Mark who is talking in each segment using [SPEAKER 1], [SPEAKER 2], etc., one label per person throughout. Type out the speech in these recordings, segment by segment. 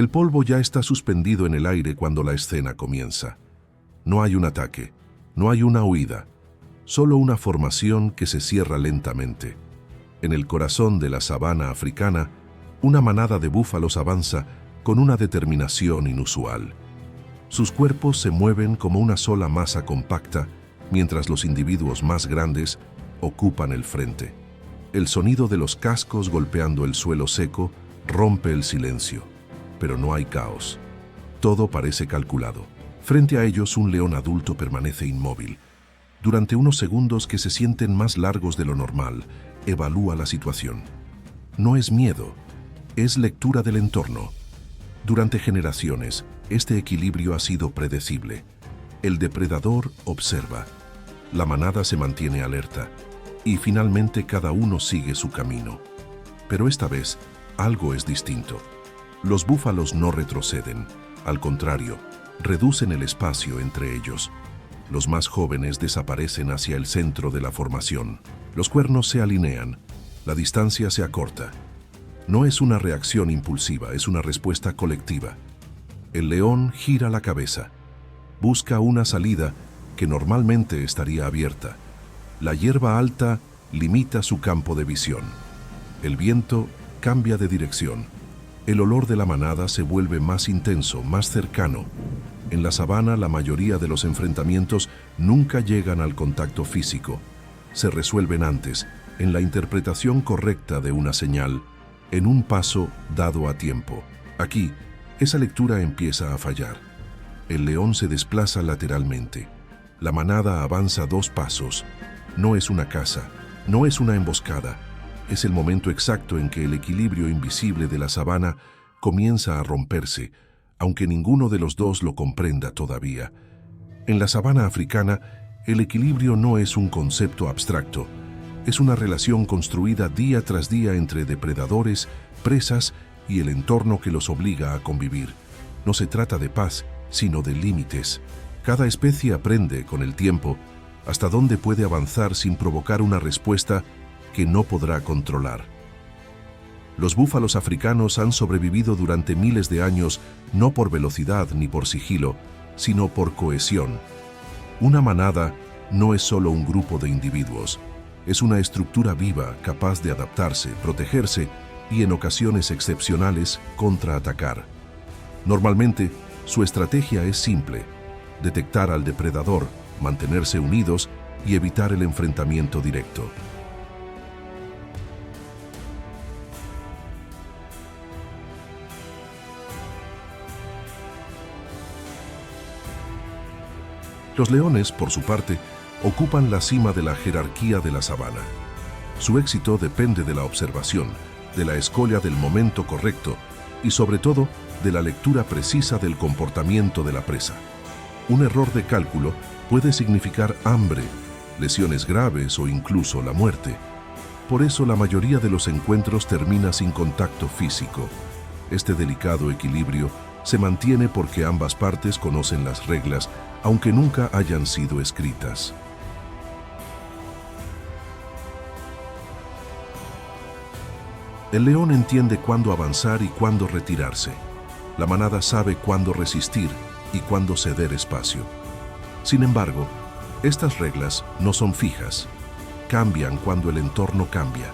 [SPEAKER 1] El polvo ya está suspendido en el aire cuando la escena comienza. No hay un ataque, no hay una huida, solo una formación que se cierra lentamente. En el corazón de la sabana africana, una manada de búfalos avanza con una determinación inusual. Sus cuerpos se mueven como una sola masa compacta, mientras los individuos más grandes ocupan el frente. El sonido de los cascos golpeando el suelo seco rompe el silencio, pero no hay caos. Todo parece calculado. Frente a ellos, un león adulto permanece inmóvil. Durante unos segundos que se sienten más largos de lo normal, evalúa la situación. No es miedo, es lectura del entorno. Durante generaciones, este equilibrio ha sido predecible. El depredador observa, la manada se mantiene alerta y finalmente cada uno sigue su camino. Pero esta vez, algo es distinto. Los búfalos no retroceden, al contrario, reducen el espacio entre ellos. Los más jóvenes desaparecen hacia el centro de la formación. Los cuernos se alinean, la distancia se acorta. No es una reacción impulsiva, es una respuesta colectiva. El león gira la cabeza. Busca una salida que normalmente estaría abierta. La hierba alta limita su campo de visión. El viento cambia de dirección. El olor de la manada se vuelve más intenso, más cercano. En la sabana, la mayoría de los enfrentamientos nunca llegan al contacto físico. Se resuelven antes, en la interpretación correcta de una señal, en un paso dado a tiempo. Aquí, esa lectura empieza a fallar. El león se desplaza lateralmente. La manada avanza 2 pasos. No es una caza, no es una emboscada. Es el momento exacto en que el equilibrio invisible de la sabana comienza a romperse, aunque ninguno de los dos lo comprenda todavía. En la sabana africana, el equilibrio no es un concepto abstracto. Es una relación construida día tras día entre depredadores, presas y el entorno que los obliga a convivir. No se trata de paz, sino de límites. Cada especie aprende, con el tiempo, hasta dónde puede avanzar sin provocar una respuesta que no podrá controlar. Los búfalos africanos han sobrevivido durante miles de años no por velocidad ni por sigilo, sino por cohesión. Una manada no es solo un grupo de individuos. Es una estructura viva, capaz de adaptarse, protegerse y, en ocasiones excepcionales, contraatacar. Normalmente, su estrategia es simple: detectar al depredador, mantenerse unidos y evitar el enfrentamiento directo. Los leones, por su parte, ocupan la cima de la jerarquía de la sabana. Su éxito depende de la observación, de la escolla del momento correcto y, sobre todo, de la lectura precisa del comportamiento de la presa. Un error de cálculo puede significar hambre, lesiones graves o incluso la muerte. Por eso la mayoría de los encuentros termina sin contacto físico. Este delicado equilibrio se mantiene porque ambas partes conocen las reglas, aunque nunca hayan sido escritas. El león entiende cuándo avanzar y cuándo retirarse. La manada sabe cuándo resistir y cuándo ceder espacio. Sin embargo, estas reglas no son fijas. Cambian cuando el entorno cambia.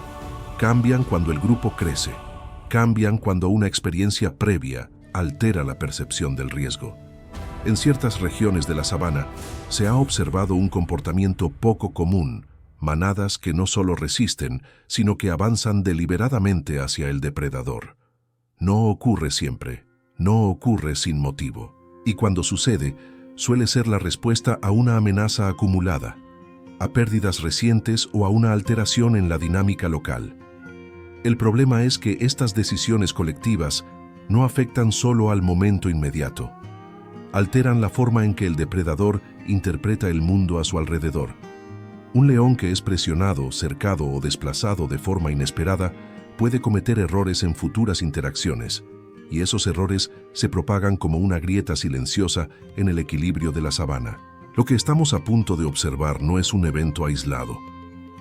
[SPEAKER 1] Cambian cuando el grupo crece. Cambian cuando una experiencia previa altera la percepción del riesgo. En ciertas regiones de la sabana se ha observado un comportamiento poco común: manadas que no solo resisten, sino que avanzan deliberadamente hacia el depredador. No ocurre siempre, no ocurre sin motivo, y cuando sucede, suele ser la respuesta a una amenaza acumulada, a pérdidas recientes o a una alteración en la dinámica local. El problema es que estas decisiones colectivas no afectan solo al momento inmediato. Alteran la forma en que el depredador interpreta el mundo a su alrededor. Un león que es presionado, cercado o desplazado de forma inesperada puede cometer errores en futuras interacciones, y esos errores se propagan como una grieta silenciosa en el equilibrio de la sabana. Lo que estamos a punto de observar no es un evento aislado.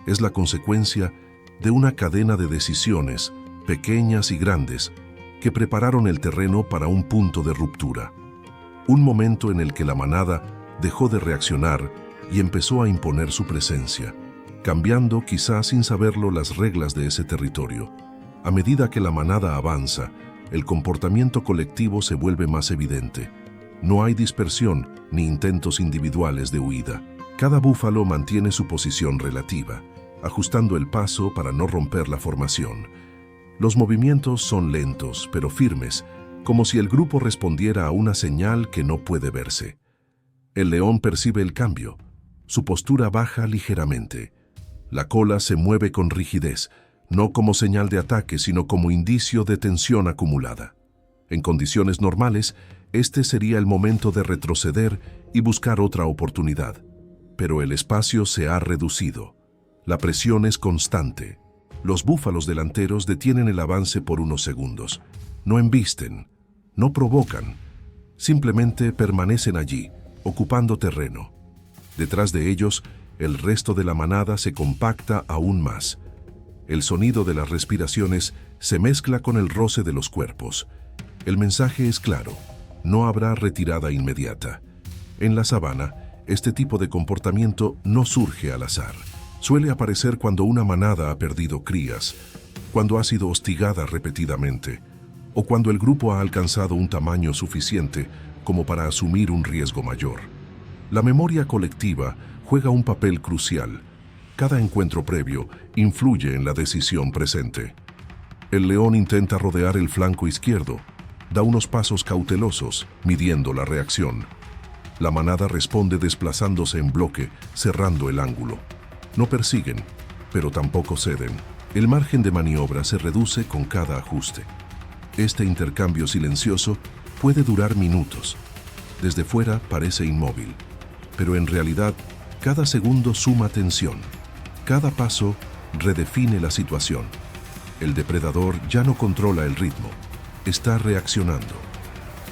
[SPEAKER 1] Es la consecuencia de una cadena de decisiones, pequeñas y grandes, que prepararon el terreno para un punto de ruptura. Un momento en el que la manada dejó de reaccionar y empezó a imponer su presencia, cambiando quizás sin saberlo las reglas de ese territorio. A medida que la manada avanza, el comportamiento colectivo se vuelve más evidente. No hay dispersión ni intentos individuales de huida. Cada búfalo mantiene su posición relativa, ajustando el paso para no romper la formación. Los movimientos son lentos, pero firmes, como si el grupo respondiera a una señal que no puede verse. El león percibe el cambio. Su postura baja ligeramente. La cola se mueve con rigidez, no como señal de ataque, sino como indicio de tensión acumulada. En condiciones normales, este sería el momento de retroceder y buscar otra oportunidad. Pero el espacio se ha reducido. La presión es constante. Los búfalos delanteros detienen el avance por unos segundos. No embisten, no provocan, simplemente permanecen allí, ocupando terreno. Detrás de ellos, el resto de la manada se compacta aún más. El sonido de las respiraciones se mezcla con el roce de los cuerpos. El mensaje es claro: no habrá retirada inmediata. En la sabana, este tipo de comportamiento no surge al azar. Suele aparecer cuando una manada ha perdido crías, cuando ha sido hostigada repetidamente, o cuando el grupo ha alcanzado un tamaño suficiente como para asumir un riesgo mayor. La memoria colectiva juega un papel crucial. Cada encuentro previo influye en la decisión presente. El león intenta rodear el flanco izquierdo, da unos pasos cautelosos, midiendo la reacción. La manada responde desplazándose en bloque, cerrando el ángulo. No persiguen, pero tampoco ceden. El margen de maniobra se reduce con cada ajuste. Este intercambio silencioso puede durar minutos. Desde fuera parece inmóvil, pero en realidad cada segundo suma tensión. Cada paso redefine la situación. El depredador ya no controla el ritmo, está reaccionando.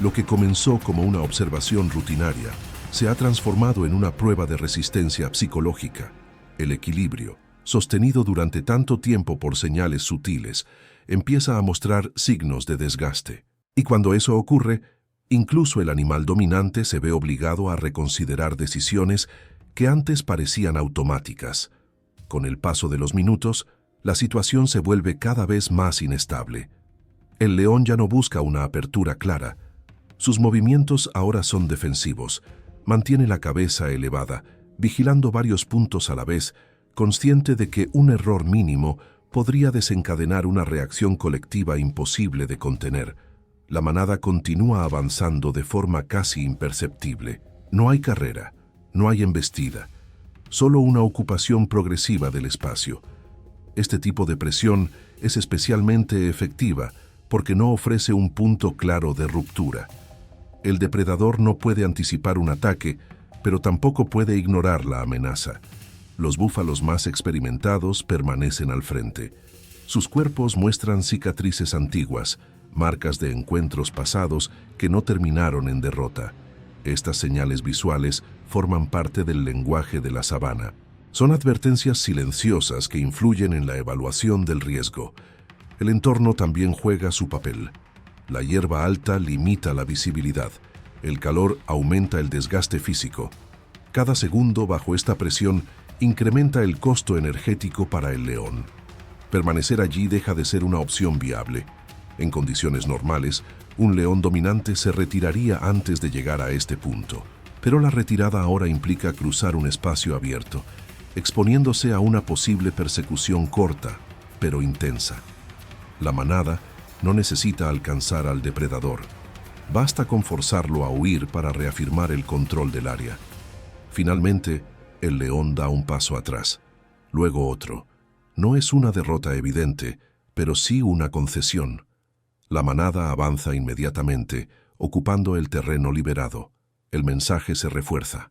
[SPEAKER 1] Lo que comenzó como una observación rutinaria se ha transformado en una prueba de resistencia psicológica. El equilibrio, sostenido durante tanto tiempo por señales sutiles, empieza a mostrar signos de desgaste. Y cuando eso ocurre, incluso el animal dominante se ve obligado a reconsiderar decisiones que antes parecían automáticas. Con el paso de los minutos, la situación se vuelve cada vez más inestable. El león ya no busca una apertura clara. Sus movimientos ahora son defensivos. Mantiene la cabeza elevada, vigilando varios puntos a la vez, consciente de que un error mínimo podría desencadenar una reacción colectiva imposible de contener. La manada continúa avanzando de forma casi imperceptible. No hay carrera, no hay embestida, solo una ocupación progresiva del espacio. Este tipo de presión es especialmente efectiva porque no ofrece un punto claro de ruptura. El depredador no puede anticipar un ataque, pero tampoco puede ignorar la amenaza. Los búfalos más experimentados permanecen al frente. Sus cuerpos muestran cicatrices antiguas, marcas de encuentros pasados que no terminaron en derrota. Estas señales visuales forman parte del lenguaje de la sabana. Son advertencias silenciosas que influyen en la evaluación del riesgo. El entorno también juega su papel. La hierba alta limita la visibilidad. El calor aumenta el desgaste físico. Cada segundo bajo esta presión incrementa el costo energético para el león. Permanecer allí deja de ser una opción viable. En condiciones normales, un león dominante se retiraría antes de llegar a este punto. Pero la retirada ahora implica cruzar un espacio abierto, exponiéndose a una posible persecución corta, pero intensa. La manada no necesita alcanzar al depredador. Basta con forzarlo a huir para reafirmar el control del área. Finalmente, el león da un paso atrás, luego otro. No es una derrota evidente, pero sí una concesión. La manada avanza inmediatamente, ocupando el terreno liberado. El mensaje se refuerza.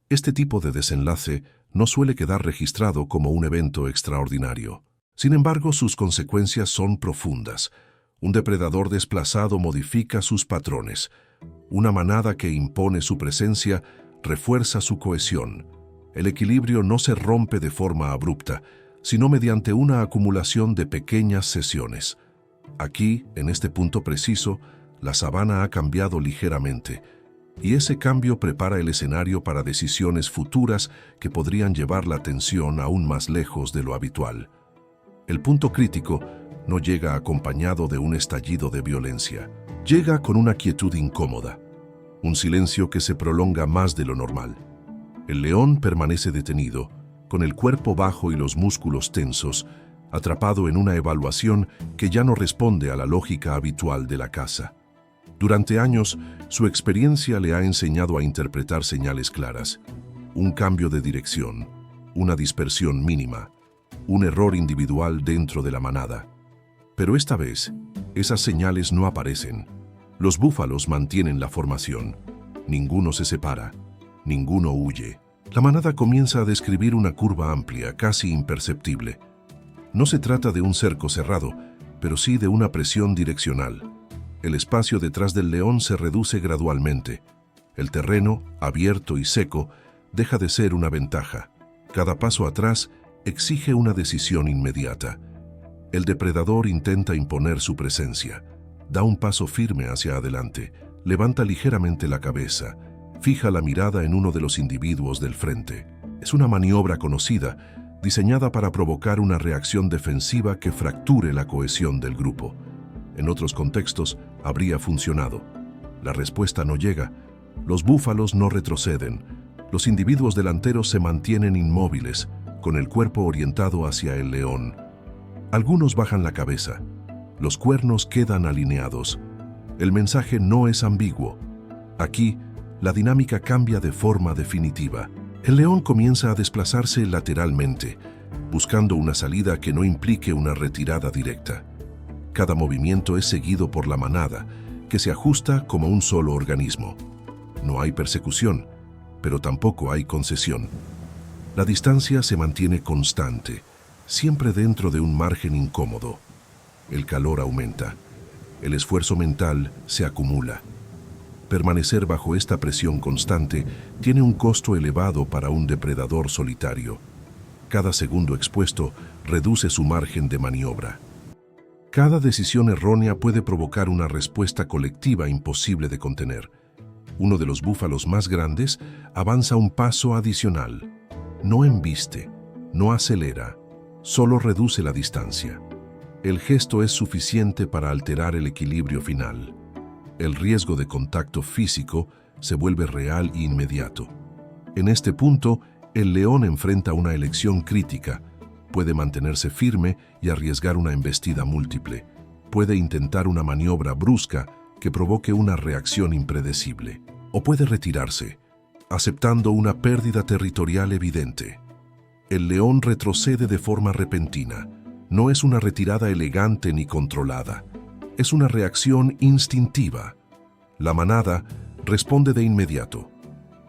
[SPEAKER 1] Este tipo de desenlace no suele quedar registrado como un evento extraordinario. Sin embargo, sus consecuencias son profundas. Un depredador desplazado modifica sus patrones. Una manada que impone su presencia refuerza su cohesión. El equilibrio no se rompe de forma abrupta, sino mediante una acumulación de pequeñas sesiones. Aquí, en este punto preciso, la sabana ha cambiado ligeramente, y ese cambio prepara el escenario para decisiones futuras que podrían llevar la atención aún más lejos de lo habitual. El punto crítico no llega acompañado de un estallido de violencia. Llega con una quietud incómoda, un silencio que se prolonga más de lo normal. El león permanece detenido, con el cuerpo bajo y los músculos tensos, atrapado en una evaluación que ya no responde a la lógica habitual de la caza. Durante años, su experiencia le ha enseñado a interpretar señales claras: un cambio de dirección, una dispersión mínima, un error individual dentro de la manada. Pero esta vez, esas señales no aparecen. Los búfalos mantienen la formación. Ninguno se separa, ninguno huye. La manada comienza a describir una curva amplia, casi imperceptible. No se trata de un cerco cerrado, pero sí de una presión direccional. El espacio detrás del león se reduce gradualmente. El terreno, abierto y seco, deja de ser una ventaja. Cada paso atrás exige una decisión inmediata. El depredador intenta imponer su presencia. Da un paso firme hacia adelante, levanta ligeramente la cabeza, fija la mirada en uno de los individuos del frente. Es una maniobra conocida, diseñada para provocar una reacción defensiva que fracture la cohesión del grupo. En otros contextos, habría funcionado. La respuesta no llega. Los búfalos no retroceden. Los individuos delanteros se mantienen inmóviles, con el cuerpo orientado hacia el león. Algunos bajan la cabeza. Los cuernos quedan alineados. El mensaje no es ambiguo. Aquí, la dinámica cambia de forma definitiva. El león comienza a desplazarse lateralmente, buscando una salida que no implique una retirada directa. Cada movimiento es seguido por la manada, que se ajusta como un solo organismo. No hay persecución, pero tampoco hay concesión. La distancia se mantiene constante, siempre dentro de un margen incómodo. El calor aumenta. El esfuerzo mental se acumula. Permanecer bajo esta presión constante tiene un costo elevado para un depredador solitario. Cada segundo expuesto reduce su margen de maniobra. Cada decisión errónea puede provocar una respuesta colectiva imposible de contener. Uno de los búfalos más grandes avanza un paso adicional. No embiste, no acelera, solo reduce la distancia. El gesto es suficiente para alterar el equilibrio final. El riesgo de contacto físico se vuelve real e inmediato. En este punto, el león enfrenta una elección crítica. Puede mantenerse firme y arriesgar una embestida múltiple. Puede intentar una maniobra brusca que provoque una reacción impredecible. O puede retirarse, aceptando una pérdida territorial evidente. El león retrocede de forma repentina. No es una retirada elegante ni controlada. Es una reacción instintiva. La manada responde de inmediato.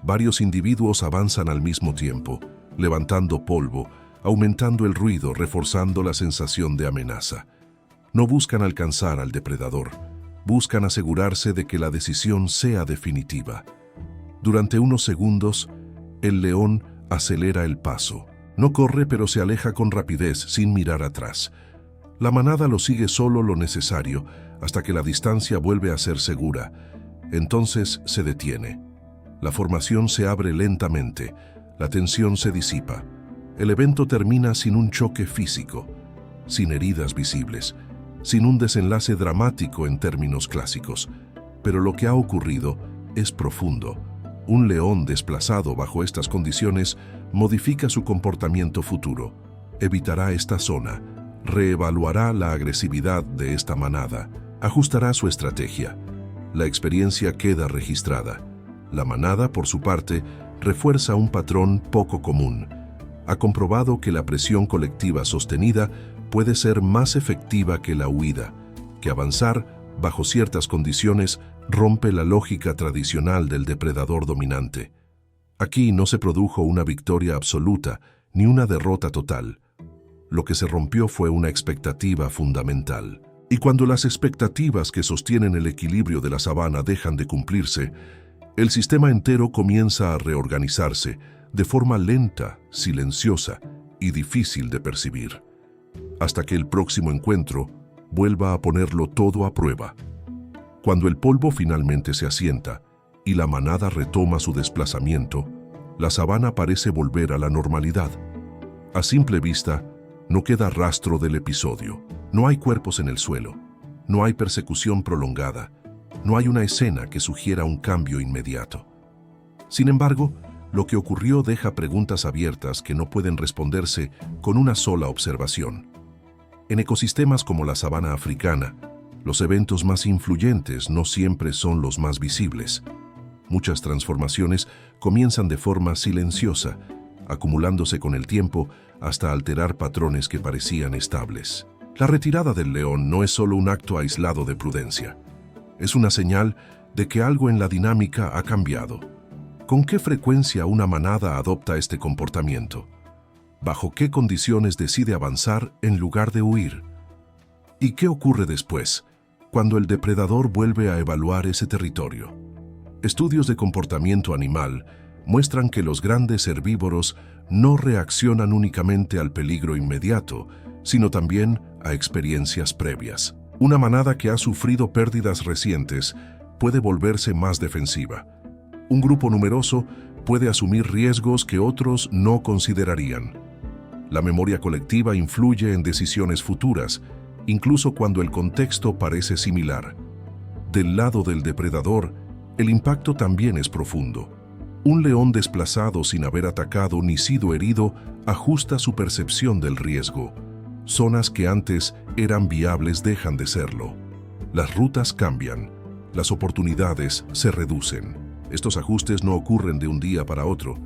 [SPEAKER 1] Varios individuos avanzan al mismo tiempo, levantando polvo, aumentando el ruido, reforzando la sensación de amenaza. No buscan alcanzar al depredador, buscan asegurarse de que la decisión sea definitiva. Durante unos segundos, el león acelera el paso. No corre, pero se aleja con rapidez, sin mirar atrás. La manada lo sigue solo lo necesario, hasta que la distancia vuelve a ser segura. Entonces se detiene. La formación se abre lentamente, la tensión se disipa. El evento termina sin un choque físico, sin heridas visibles, sin un desenlace dramático en términos clásicos. Pero lo que ha ocurrido es profundo. Un león desplazado bajo estas condiciones modifica su comportamiento futuro, evitará esta zona, reevaluará la agresividad de esta manada, ajustará su estrategia. La experiencia queda registrada. La manada, por su parte, refuerza un patrón poco común. Ha comprobado que la presión colectiva sostenida puede ser más efectiva que la huida, que avanzar bajo ciertas condiciones rompe la lógica tradicional del depredador dominante. Aquí no se produjo una victoria absoluta ni una derrota total. Lo que se rompió fue una expectativa fundamental. Y cuando las expectativas que sostienen el equilibrio de la sabana dejan de cumplirse, el sistema entero comienza a reorganizarse de forma lenta, silenciosa y difícil de percibir. Hasta que el próximo encuentro vuelva a ponerlo todo a prueba. Cuando el polvo finalmente se asienta y la manada retoma su desplazamiento, la sabana parece volver a la normalidad. A simple vista, no queda rastro del episodio. No hay cuerpos en el suelo. No hay persecución prolongada. No hay una escena que sugiera un cambio inmediato. Sin embargo, lo que ocurrió deja preguntas abiertas que no pueden responderse con una sola observación. En ecosistemas como la sabana africana, los eventos más influyentes no siempre son los más visibles. Muchas transformaciones comienzan de forma silenciosa, acumulándose con el tiempo hasta alterar patrones que parecían estables. La retirada del león no es solo un acto aislado de prudencia. Es una señal de que algo en la dinámica ha cambiado. ¿Con qué frecuencia una manada adopta este comportamiento? ¿Bajo qué condiciones decide avanzar en lugar de huir? ¿Y qué ocurre después, cuando el depredador vuelve a evaluar ese territorio? Estudios de comportamiento animal muestran que los grandes herbívoros no reaccionan únicamente al peligro inmediato, sino también a experiencias previas. Una manada que ha sufrido pérdidas recientes puede volverse más defensiva. Un grupo numeroso puede asumir riesgos que otros no considerarían. La memoria colectiva influye en decisiones futuras, incluso cuando el contexto parece similar. Del lado del depredador, el impacto también es profundo. Un león desplazado sin haber atacado ni sido herido ajusta su percepción del riesgo. Zonas que antes eran viables dejan de serlo. Las rutas cambian, las oportunidades se reducen. Estos ajustes no ocurren de un día para otro,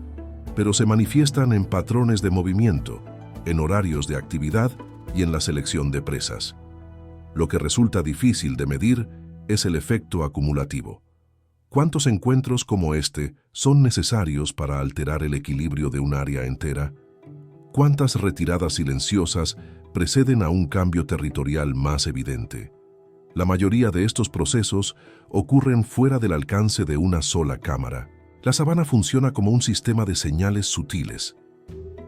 [SPEAKER 1] pero se manifiestan en patrones de movimiento, en horarios de actividad y en la selección de presas. Lo que resulta difícil de medir es el efecto acumulativo. ¿Cuántos encuentros como este son necesarios para alterar el equilibrio de un área entera? ¿Cuántas retiradas silenciosas preceden a un cambio territorial más evidente? La mayoría de estos procesos ocurren fuera del alcance de una sola cámara. La sabana funciona como un sistema de señales sutiles.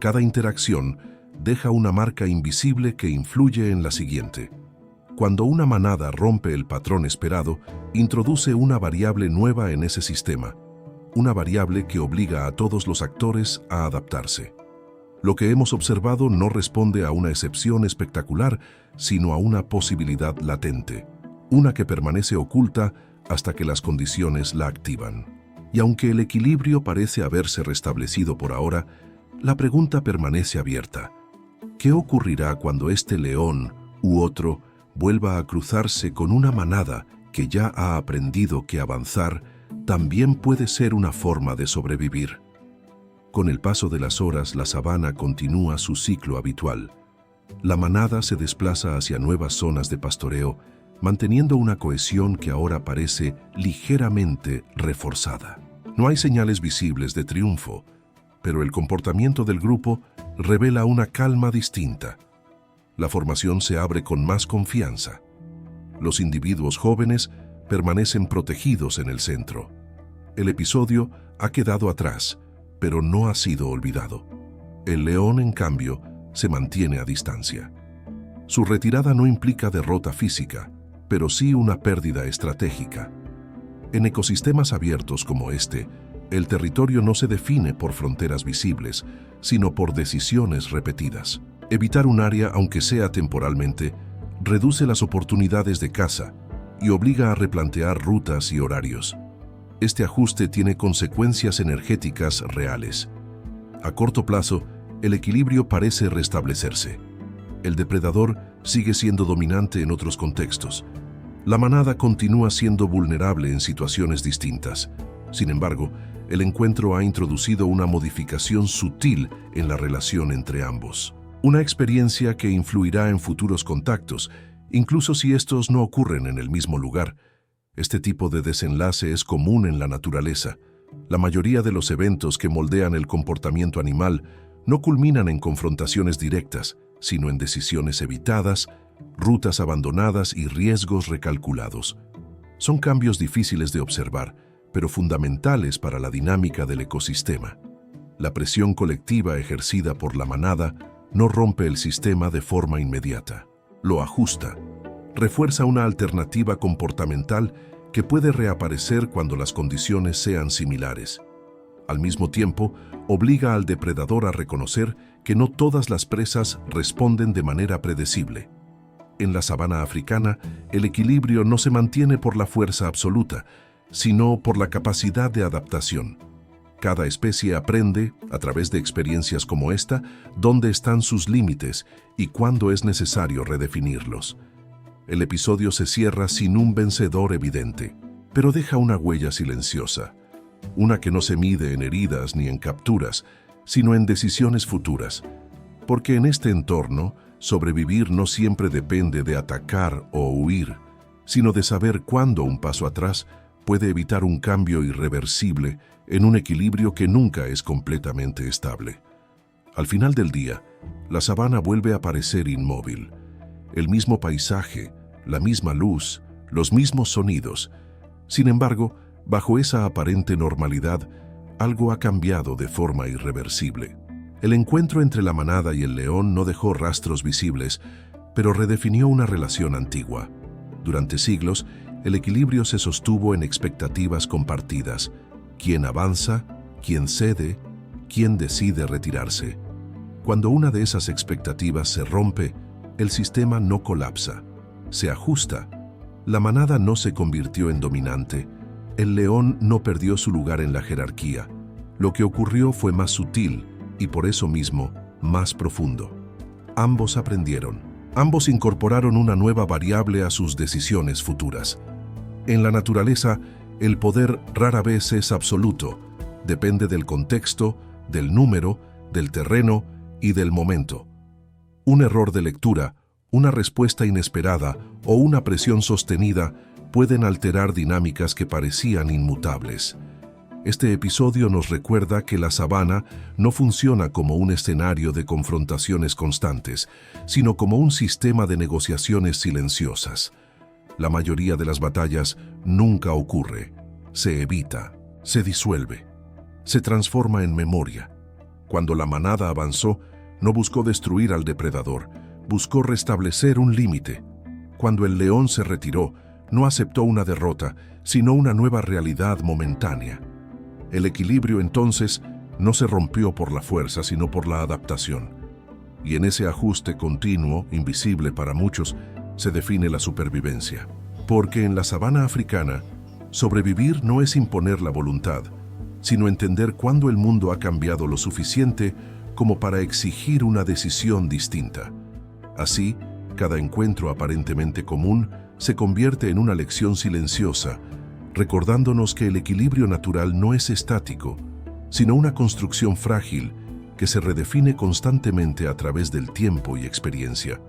[SPEAKER 1] Cada interacción deja una marca invisible que influye en la siguiente. Cuando una manada rompe el patrón esperado, introduce una variable nueva en ese sistema, una variable que obliga a todos los actores a adaptarse. Lo que hemos observado no responde a una excepción espectacular, sino a una posibilidad latente, una que permanece oculta hasta que las condiciones la activan. Y aunque el equilibrio parece haberse restablecido por ahora, la pregunta permanece abierta. ¿Qué ocurrirá cuando este león u otro vuelva a cruzarse con una manada que ya ha aprendido que avanzar también puede ser una forma de sobrevivir? Con el paso de las horas, la sabana continúa su ciclo habitual. La manada se desplaza hacia nuevas zonas de pastoreo, manteniendo una cohesión que ahora parece ligeramente reforzada. No hay señales visibles de triunfo, pero el comportamiento del grupo revela una calma distinta. La formación se abre con más confianza. Los individuos jóvenes permanecen protegidos en el centro. El episodio ha quedado atrás, pero no ha sido olvidado. El león, en cambio, se mantiene a distancia. Su retirada no implica derrota física, pero sí una pérdida estratégica. En ecosistemas abiertos como este, el territorio no se define por fronteras visibles, sino por decisiones repetidas. Evitar un área, aunque sea temporalmente, reduce las oportunidades de caza y obliga a replantear rutas y horarios. Este ajuste tiene consecuencias energéticas reales. A corto plazo, el equilibrio parece restablecerse. El depredador sigue siendo dominante en otros contextos. La manada continúa siendo vulnerable en situaciones distintas. Sin embargo, el encuentro ha introducido una modificación sutil en la relación entre ambos. Una experiencia que influirá en futuros contactos, incluso si estos no ocurren en el mismo lugar. Este tipo de desenlace es común en la naturaleza. La mayoría de los eventos que moldean el comportamiento animal no culminan en confrontaciones directas, sino en decisiones evitadas, rutas abandonadas y riesgos recalculados. Son cambios difíciles de observar, pero fundamentales para la dinámica del ecosistema. La presión colectiva ejercida por la manada no rompe el sistema de forma inmediata. Lo ajusta, refuerza una alternativa comportamental que puede reaparecer cuando las condiciones sean similares. Al mismo tiempo, obliga al depredador a reconocer que no todas las presas responden de manera predecible. En la sabana africana, el equilibrio no se mantiene por la fuerza absoluta, sino por la capacidad de adaptación. Cada especie aprende, a través de experiencias como esta, dónde están sus límites y cuándo es necesario redefinirlos. El episodio se cierra sin un vencedor evidente, pero deja una huella silenciosa, una que no se mide en heridas ni en capturas, sino en decisiones futuras. Porque en este entorno, sobrevivir no siempre depende de atacar o huir, sino de saber cuándo un paso atrás puede evitar un cambio irreversible en un equilibrio que nunca es completamente estable. Al final del día, la sabana vuelve a parecer inmóvil. El mismo paisaje, la misma luz, los mismos sonidos. Sin embargo, bajo esa aparente normalidad, algo ha cambiado de forma irreversible. El encuentro entre la manada y el león no dejó rastros visibles, pero redefinió una relación antigua. Durante siglos, el equilibrio se sostuvo en expectativas compartidas. ¿Quién avanza? ¿Quién cede? ¿Quién decide retirarse? Cuando una de esas expectativas se rompe, el sistema no colapsa, se ajusta. La manada no se convirtió en dominante. El león no perdió su lugar en la jerarquía. Lo que ocurrió fue más sutil y por eso mismo más profundo. Ambos aprendieron. Ambos incorporaron una nueva variable a sus decisiones futuras. En la naturaleza, el poder rara vez es absoluto. Depende del contexto, del número, del terreno y del momento. Un error de lectura, una respuesta inesperada o una presión sostenida pueden alterar dinámicas que parecían inmutables. Este episodio nos recuerda que la sabana no funciona como un escenario de confrontaciones constantes, sino como un sistema de negociaciones silenciosas. La mayoría de las batallas nunca ocurre, se evita, se disuelve, se transforma en memoria. Cuando la manada avanzó, no buscó destruir al depredador, buscó restablecer un límite. Cuando el león se retiró, no aceptó una derrota, sino una nueva realidad momentánea. El equilibrio, entonces, no se rompió por la fuerza, sino por la adaptación. Y en ese ajuste continuo, invisible para muchos, se define la supervivencia. Porque en la sabana africana, sobrevivir no es imponer la voluntad, sino entender cuándo el mundo ha cambiado lo suficiente como para exigir una decisión distinta. Así, cada encuentro aparentemente común se convierte en una lección silenciosa, recordándonos que el equilibrio natural no es estático, sino una construcción frágil que se redefine constantemente a través del tiempo y experiencia.